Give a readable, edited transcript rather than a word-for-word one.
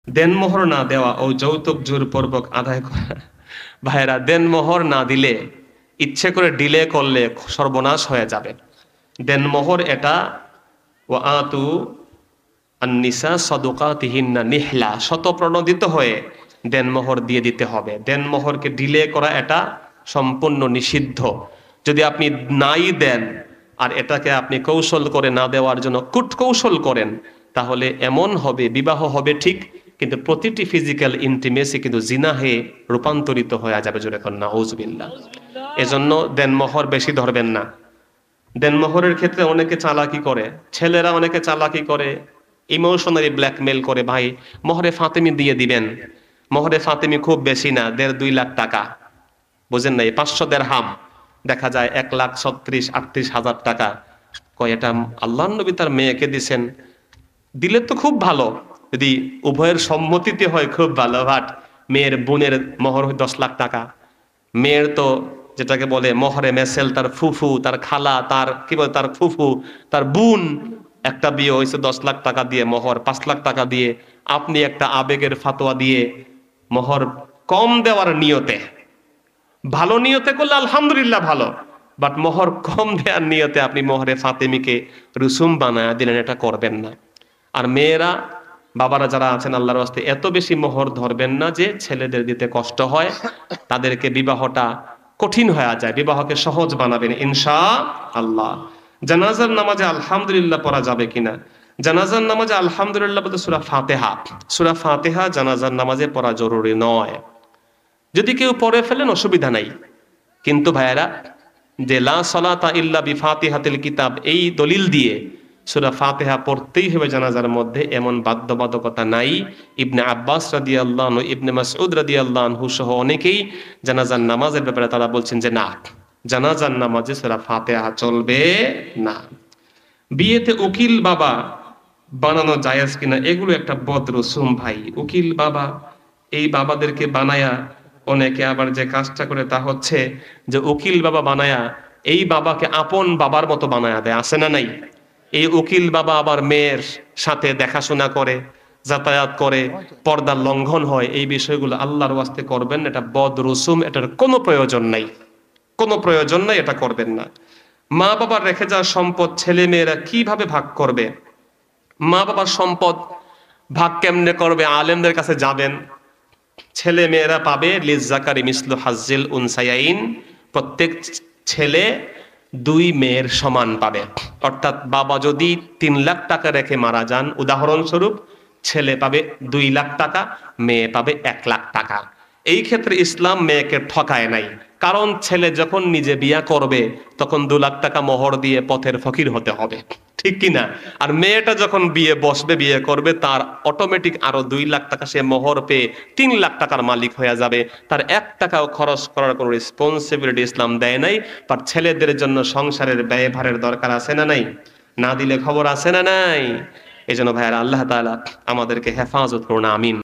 দেনমোহর না দেওয়া ও যৌতুক জোরপূর্বক আদায় করা। ভাইরা, দেনমোহর না দিলে, ইচ্ছে করে ডিলে করলে সর্বনাশ হয়ে যাবে। দেনমোহর এটা ও আতু আন-নিসা সাদুকাতিহিন্না নিহলা, শতপ্রণোদিত হয়ে দেনমোহর দিয়ে দিতে হবে। দেনমোহরকে ডিলে করা এটা সম্পূর্ণ নিষিদ্ধ। যদি আপনি নাই দেন আর এটাকে আপনি কৌশল করে না দেওয়ার জন্য কূটকৌশল করেন, তাহলে এমন হবে, বিবাহ হবে ঠিক, কিন্তু প্রতিটি ফিজিক্যাল ইন্টিমেসি কিন্তু জিনাহে রূপান্তরিত হয়ে যাবে। জোরে কন্যা নাউজুবিল্লাহ। এজন্য দেনমোহর বেশি ধরবেন না। দেনমোহরের ক্ষেত্রে অনেকে চালাকি করে, ছেলেরা অনেকে চালাকি করে, ইমোশনালি ব্ল্যাকমেল করে, ভাই মোহরে ফাতেমি দিয়ে দিবেন। মোহরে ফাতেমি খুব বেশি না, 1.5-2 লাখ টাকা, বুঝেন নাই, 500 দেরহাম, দেখা যায় 1,36,38,000 টাকা। কয় এটা আল্লাহর নবী তার মেয়েকে দিছেন, দিলে তো খুব ভালো, যদি উভয়ের সম্মতিতে হয় খুব ভালো। বাট মেয়ের বোনের মোহর 10 লাখ টাকা, মেয়ের তো যেটাকে বলে মোহরে মেসেল, তার ফুফু, তার খালা, তার কি বলে, তার ফুফু, তার বোন, একটা বিয়ে হয়েছে 10 লাখ টাকা দিয়ে, মোহর 5 লাখ টাকা দিয়ে। আপনি একটা আবেগের ফাতোয়া দিয়ে মোহর কম দেওয়ার নিয়তে, ভালো নিয়তে করলে আলহামদুলিল্লাহ ভালো, বাট মোহর কম দেওয়ার নিয়তে আপনি মোহরে ফাতেমিকে রুসুম বানায় দিলেন, এটা করবেন না। আর মেয়েরা, বাবারা যারা আছেন, আল্লাহর রাস্তে এত বেশি মোহর ধরবেন না যে ছেলেদের দিতে কষ্ট হয়, তাদেরকে বিবাহটা কঠিন হয়ে যায়। বিবাহকে সহজ বানাবেন ইনশাআল্লাহ। জানাজার নামাজে আলহামদুলিল্লাহ পড়া যাবে কিনা? জানাজার নামাজে আলহামদুলিল্লাহ বলতে সূরা ফাতিহা, সূরা ফাতিহা জানাজার নামাজে পড়া জরুরি নয়। যদি কেউ পড়ে ফেলেন অসুবিধা নাই, কিন্তু ভাইয়েরা, যে লা সালাতা ইল্লা বিফাতিহাতিল কিতাব, এই দলিল দিয়ে সূরা ফাতিহা পড়তেই হবে জানাজার মধ্যে, এমন বাধ্যবাধকতা নাই। ইবনে আব্বাস রাদিয়াল্লাহু আনহু, ইবনে মাসউদ রাদিয়াল্লাহু আনহু সহ অনেকেই জানাজার নামাজের ব্যাপারে তারা বলছেন যে না, জানাজার নামাজে সূরা ফাতিহা চলবে না। বিয়েতে উকিল বাবা বানানো জায়েজ কিনা, এগুলো একটা বদ রসুম ভাই। উকিল বাবা, এই বাবাদেরকে বানায়া অনেকে আবার যে কাজটা করে তা হচ্ছে যে উকিল বাবা বানায়া এই বাবাকে আপন বাবার মতো বানায়া দেয়, আছে না নাই? এই উকিল বাবা আবার মেয়ের সাথে দেখাশোনা করে, যাতায়াত করে, পর্দার লঙ্ঘন হয়। এই বিষয়গুলো আল্লাহর ওয়াস্তে করবেন না, এটা বদ রসুম, এটার কোনো প্রয়োজন নাই, কোনো প্রয়োজন নাই, এটা করবেন না। মা বাবার রেখে যাওয়া সম্পদ ছেলে মেয়েরা কিভাবে ভাগ করবে? মা বাবার সম্পদ ভাগ কেমনে করবে? আলেমদের কাছে যাবেন, ছেলে মেয়েরা পাবে লিজ্জাকারি মিসলু হাজ্জিল উনসায়াইন, প্রত্যেক ছেলে 2 মেয়ের সমান পাবে। অর্থাৎ বাবা যদি 3 লাখ টাকা রেখে মারা যান, উদাহরণস্বরূপ, ছেলে পাবে 2 লাখ টাকা, মেয়ে পাবে 1 লাখ টাকা। এই ক্ষেত্রে ইসলাম মেয়েকে ঠকায় নাই, কারণ ছেলে যখন নিজে বিয়া করবে তখন 2 লাখ টাকা মোহর দিয়ে পথের ফকির হতে হবে, ঠিক কিনা? আর মেয়েটা যখন বিয়ে বসবে, বিয়ে করবে, তার অটোমেটিক আরো 2 লাখ টাকা সে মোহর পেয়ে 3 লাখ টাকার মালিক হয়ে যাবে। তার 1 টাকাও খরচ করার কোনো রেসপন্সিবিলিটি ইসলাম দেয় নাই। বাট ছেলেদের জন্য সংসারের ব্যয়ভারের দরকার আছে না নাই? না দিলে খবর আছে না নাই? এই জন্য ভাইয়ারা, আল্লাহ তাআলা আমাদেরকে হেফাজত করুন, আমিন।